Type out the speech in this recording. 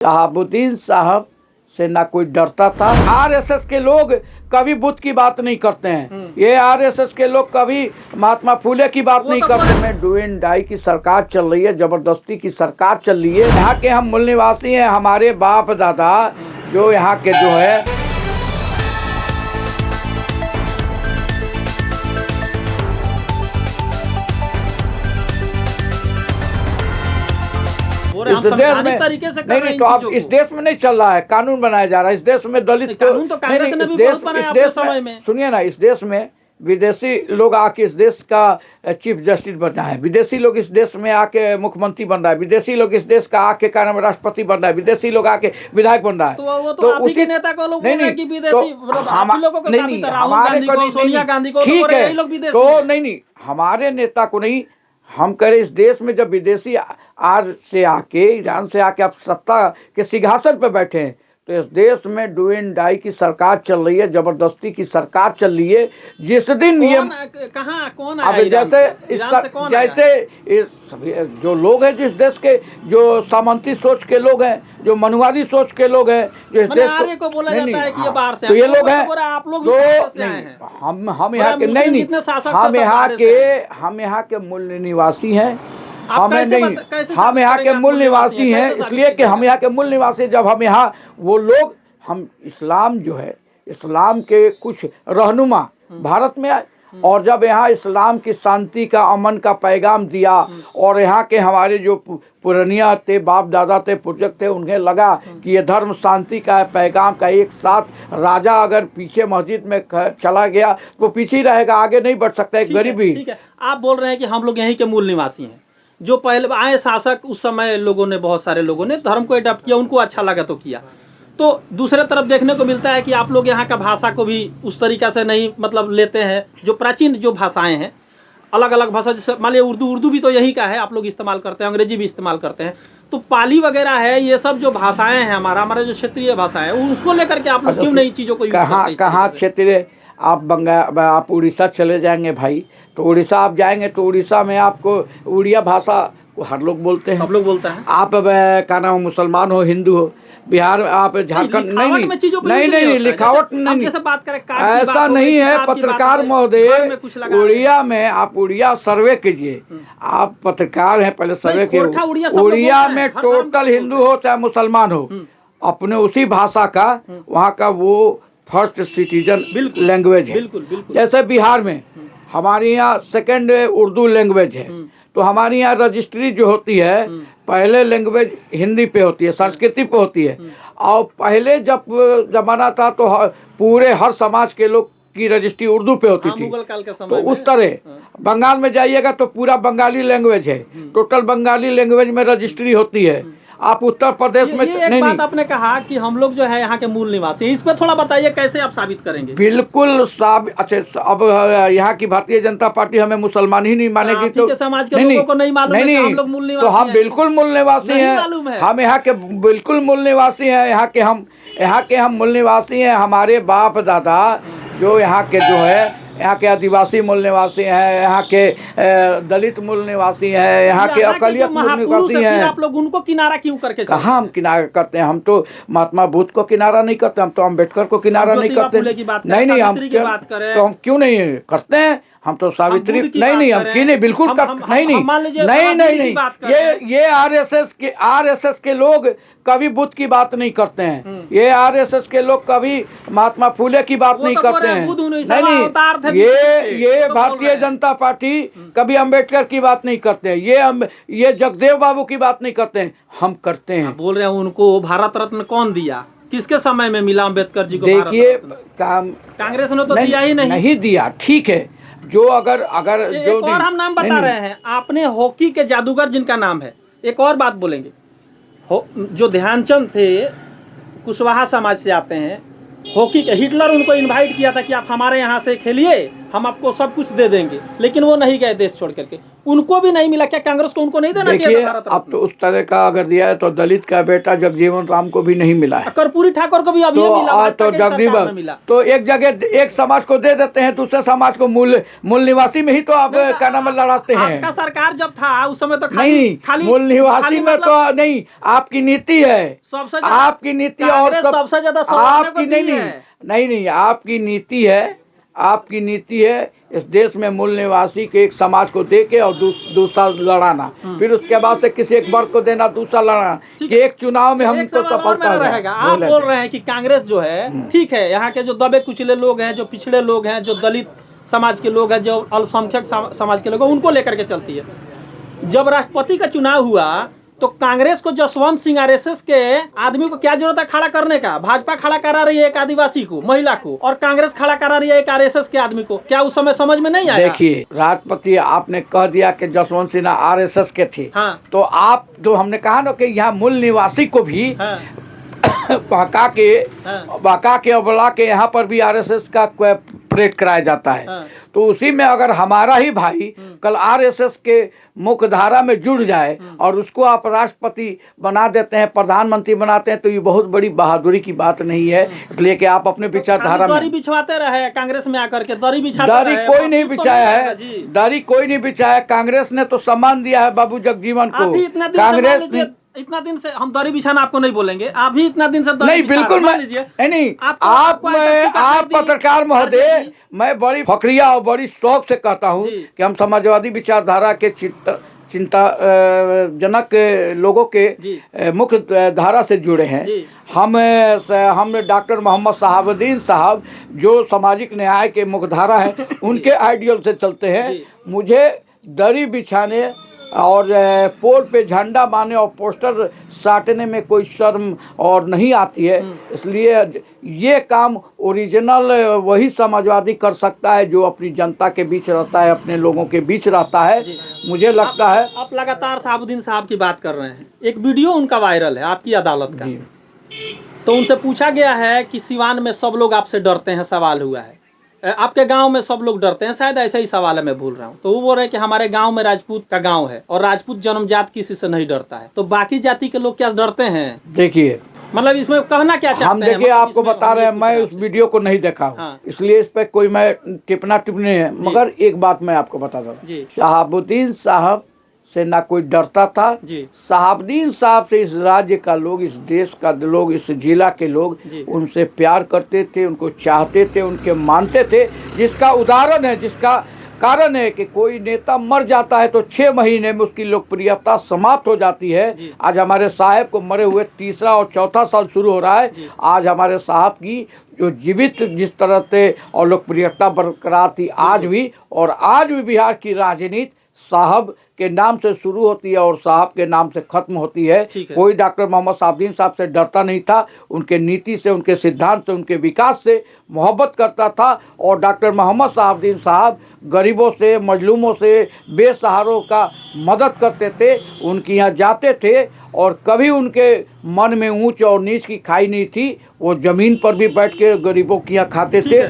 शहाबुद्दीन साहब से ना कोई डरता था। आरएसएस के लोग कभी बुद्ध की बात नहीं करते हैं। ये आरएसएस के लोग कभी महात्मा फुले की बात नहीं करते हैं। डू एंड डाई की सरकार चल रही है, जबरदस्ती की सरकार चल रही है। यहाँ के हम मूल निवासी हैं, हमारे बाप दादा जो यहाँ के जो है इस देश में नहीं तो अब इस देश में नहीं चल रहा है, कानून बनाया जा रहा है। इस देश में दलित कानून तो कांग्रेस ने भी बहुत बनाया अपने समय में। सुनिए ना, इस देश में विदेशी लोग आके इस देश का चीफ जस्टिस बना है, विदेशी लोग इस देश में आके मुख्यमंत्री बन रहा है, विदेशी लोग इस देश का आके क्या नाम राष्ट्रपति बन रहा है, विदेशी लोग आके विधायक बन रहा है। तो उसी नेता को लोग नहीं कि विदेशी नहीं, हमारे सोनिया गांधी को ठीक है, तो नहीं हमारे नेता को नहीं, हम कह रहे इस देश में जब विदेशी से आके ईरान से आके आप सत्ता के सिंहासन पर बैठे हैं, तो इस देश में डू एंड डाई की सरकार चल रही है, जबरदस्ती की सरकार चल रही है। जिस दिन ये कौन अब जैसे जो लोग हैं जिस देश के जो सामंती सोच के लोग हैं, जो मनुवादी सोच के लोग हैं, जो इस देश को बोला जाता है कि ये बाहर से तो ये लोग हैं, आप लोग हम यहाँ के नहीं हम यहाँ के मूल निवासी हैं। हमें नहीं, हम यहाँ के मूल निवासी हैं, इसलिए कि हम यहाँ के मूल निवासी, जब हम यहाँ वो लोग हम इस्लाम जो है, इस्लाम के कुछ रहनुमा भारत में आए और जब यहाँ इस्लाम की शांति का, अमन का पैगाम दिया और यहाँ के हमारे जो पुरानिया थे, बाप दादा थे, पूर्वज थे, उन्हें लगा कि ये धर्म शांति का है, पैगाम का। एक साथ राजा अगर पीछे मस्जिद में चला गया तो पीछे ही रहेगा, आगे नहीं बढ़ सकता, एक गरीब ही। ठीक है, आप बोल रहे हैं कि हम लोग यहीं के मूल निवासी हैं। जो पहले आए शासक, उस समय लोगों ने, बहुत सारे लोगों ने धर्म को अडॉप्ट किया, उनको अच्छा लगा तो किया। तो दूसरे तरफ देखने को मिलता है कि आप लोग यहाँ का भाषा को भी उस तरीक़ा से नहीं मतलब लेते हैं। जो प्राचीन जो भाषाएं हैं, अलग अलग भाषा, जैसे मान लिया उर्दू भी तो यही का है, आप लोग इस्तेमाल करते हैं, अंग्रेजी भी इस्तेमाल करते हैं। तो पाली वगैरह है, ये सब जो भाषाएं हैं हमारा जो क्षेत्रीय भाषा है, उसको लेकर के आप लोग क्यों नई चीज़ों को कहाँ क्षेत्रीय? आप उड़ीसा चले जाएंगे भाई, तो उड़ीसा आप जाएंगे तो उड़ीसा में आपको उड़िया भाषा हर लोग बोलते हैं, सब लोग बोलते हैं। आप क्या नाम, मुसलमान हो, हिंदू हो, बिहार आप झारखंड नहीं लिखावट नहीं, ऐसा नहीं है पत्रकार महोदय। उड़िया में आप उड़िया सर्वे कीजिए, आप पत्रकार हैं, पहले सर्वे कीजिए। उड़िया में टोटल हिंदू हो चाहे मुसलमान हो, अपने उसी भाषा का वहाँ का वो फर्स्ट सिटीजन लैंग्वेज है। जैसे बिहार में हमारे यहाँ सेकेंड उर्दू लैंग्वेज है, तो हमारे यहाँ रजिस्ट्री जो होती है पहले लैंग्वेज हिंदी पे होती है, संस्कृति पे होती है। और पहले जब जमाना था तो पूरे हर समाज के लोग की रजिस्ट्री उर्दू पे होती थी। तो उस तरह बंगाल में जाइएगा तो पूरा बंगाली लैंग्वेज है, टोटल बंगाली लैंग्वेज में रजिस्ट्री होती है। आप उत्तर प्रदेश में एक बात आपने कहा कि हम लोग जो है यहाँ के मूल निवासी, इस पर थोड़ा बताइए कैसे आप साबित करेंगे? बिल्कुल अच्छा, अब यहाँ की भारतीय जनता पार्टी हमें मुसलमान ही नहीं मानेगी तो समाज के लोगों को नहीं मालूम है कि हम लोग मूल निवासी तो हम बिल्कुल मूल निवासी हैं, हम यहाँ के बिल्कुल मूल निवासी हैं। यहाँ के हम मूल निवासी हैं। हमारे बाप दादा जो यहाँ के जो है, यहाँ के आदिवासी मूल निवासी हैं, यहाँ के दलित मूल निवासी हैं, यहाँ के अकलियत मूल निवासी हैं। आप लोग उनको किनारा क्यों करके? कहाँ हम किनारा करते हैं? हम तो महात्मा बुद्ध को किनारा नहीं करते, हम तो अम्बेडकर को किनारा नहीं करते। नहीं हम क्यों नहीं करते हैं? हम तो सावित्री नहीं हम क्यों नहीं, बिल्कुल नहीं। ये आरएसएस के लोग कभी बुद्ध की बात नहीं करते हैं। ये आरएसएस के लोग कभी महात्मा फुले की बात नहीं करते हैं। नहीं, ये भारतीय जनता पार्टी कभी अंबेडकर की बात नहीं करते हैं। ये जगदेव बाबू की बात नहीं करते हैं, हम करते हैं। बोल रहे हैं उनको भारत रत्न कौन दिया, किसके समय में मिला अम्बेडकर जी को? देखिए, कांग्रेस ने तो दिया ही नहीं दिया। ठीक है, जो अगर जो और हम नाम बता रहे हैं, आपने हॉकी के जादूगर जिनका नाम है, एक और बात बोलेंगे, जो ध्यानचंद थे, कुशवाहा समाज से आते हैं, हॉकी के हिटलर उनको इनवाइट किया था कि आप हमारे यहाँ से खेलिए हम आपको सब कुछ दे देंगे, लेकिन वो नहीं गए देश छोड़ करके। उनको भी नहीं मिला, क्या कांग्रेस को उनको नहीं देना चाहिए? देखिए अब तो उस तरह का अगर दिया है तो दलित का बेटा जगजीवन राम को भी नहीं मिला है, कर्पूरी ठाकुर को भी अभी मिला, तो जगजीवन मिला। तो एक जगह एक समाज को दे देते हैं, दूसरे समाज को मूल निवासी में ही तो आप क्या नाम लड़ाते हैं। आपका सरकार जब था उस समय तो खाली मूल निवासी में तो नहीं, आपकी नीति है, आपकी नीति और सबसे ज्यादा आपकी नहीं आपकी नीति है, आपकी नीति है इस देश में मूल निवासी के एक समाज को दे के और दूसरा लड़ाना, फिर उसके बाद से किसी एक वर्ग को देना, दूसरा लड़ाना, कि एक चुनाव में हमको सफलता रहेगा। आप बोल रहे हैं कि कांग्रेस जो है ठीक है, यहाँ के जो दबे कुचले लोग हैं, जो पिछड़े लोग हैं, जो दलित समाज के लोग हैं, जो अल्पसंख्यक समाज के लोग हैं, उनको लेकर के चलती है। जब राष्ट्रपति का चुनाव हुआ तो कांग्रेस को जसवंत सिंह आरएसएस के आदमी को क्या जरूरत है खड़ा करने का? भाजपा खड़ा करा रही है एक आदिवासी को, महिला को, और कांग्रेस खड़ा करा रही है एक आरएसएस के आदमी को। क्या उस समय समझ में नहीं आया? देखिए राष्ट्रपति आपने कह दिया कि जसवंत सिन्हा आरएसएस के थे, हाँ। तो आप जो हमने कहा ना कि यहाँ मूल निवासी को भी बहका के और बुला के यहाँ पर भी आरएसएस का परेड कराया जाता है। तो उसी में अगर हमारा ही भाई कल आरएसएस के मुख्य धारा में जुड़ जाए और उसको आप राष्ट्रपति बना देते हैं, प्रधानमंत्री बनाते हैं, तो ये बहुत बड़ी बहादुरी की बात नहीं है। इसलिए कि आप अपने विचारधारा में दरी बिछवाते रहे, कांग्रेस में आकर के दरी कोई नहीं बिछाया है, दरी कोई नहीं बिछाया है। कांग्रेस ने तो सम्मान दिया है बाबू जगजीवन को। कांग्रेस इतना दिन से हम दरी बिछाना आपको नहीं बोलेंगे, आप भी इतना दिन से नहीं, बिल्कुल नहीं। आप पत्रकार महोदय, मैं बड़ी फखरिया और बड़ी शौक से कहता हूँ कि हम समाजवादी विचारधारा के चिंता जनक लोगों के मुख्य धारा से जुड़े हैं। हम डॉक्टर मोहम्मद शहाबुद्दीन साहब जो सामाजिक न्याय के मुख्य धारा है उनके आइडियल से चलते हैं। मुझे दरी बिछाने और पोल पे झंडा मारने और पोस्टर साटने में कोई शर्म और नहीं आती है। इसलिए ये काम ओरिजिनल वही समाजवादी कर सकता है जो अपनी जनता के बीच रहता है, अपने लोगों के बीच रहता है। मुझे लगता है आप लगातार शहाबुद्दीन साहब की बात कर रहे हैं, एक वीडियो उनका वायरल है आपकी अदालत का, तो उनसे पूछा गया है कि सिवान में सब लोग आपसे डरते हैं, सवाल हुआ है आपके गांव में सब लोग डरते हैं, शायद ऐसा ही सवाल है, मैं भूल रहा हूँ। तो वो बोल रहे हैं कि हमारे गांव में राजपूत का गांव है और राजपूत जन्मजात किसी से नहीं डरता है, तो बाकी जाति के लोग क्या डरते हैं? देखिए मतलब इसमें कहना क्या चाहते हैं? हम देखिए आपको बता रहे हैं, मैं उस वीडियो को नहीं देखा हूँ, इसलिए इस पर कोई मैं टिप्पणी है, मगर एक बात मैं आपको बता दूं, शहाबुद्दीन साहब से ना कोई डरता था। शहाबुद्दीन साहब से इस राज्य का लोग, इस देश का लोग, इस जिला के लोग उनसे प्यार करते थे, उनको चाहते थे, उनके मानते थे, जिसका उदाहरण है, जिसका कारण है कि कोई नेता मर जाता है तो 6 महीने में उसकी लोकप्रियता समाप्त हो जाती है। आज हमारे साहब को मरे हुए 3रा और 4था साल शुरू हो रहा है। आज हमारे साहब की जो जीवित जिस तरह से और लोकप्रियता बरकरार थी आज भी, और आज भी बिहार की राजनीति साहब के नाम से शुरू होती है और साहब के नाम से खत्म होती है। कोई डॉक्टर मोहम्मद शहाबुद्दीन साहब से डरता नहीं था, उनके नीति से, उनके सिद्धांत से, उनके विकास से मोहब्बत करता था। और डॉक्टर मोहम्मद शहाबुद्दीन साहब गरीबों से, मजलूमों से, बेसहारों का मदद करते थे, उनके यहाँ जाते थे और कभी उनके मन में ऊंच और नीच की खाई नहीं थी। वो ज़मीन पर भी बैठ के गरीबों के यहाँ खाते थे।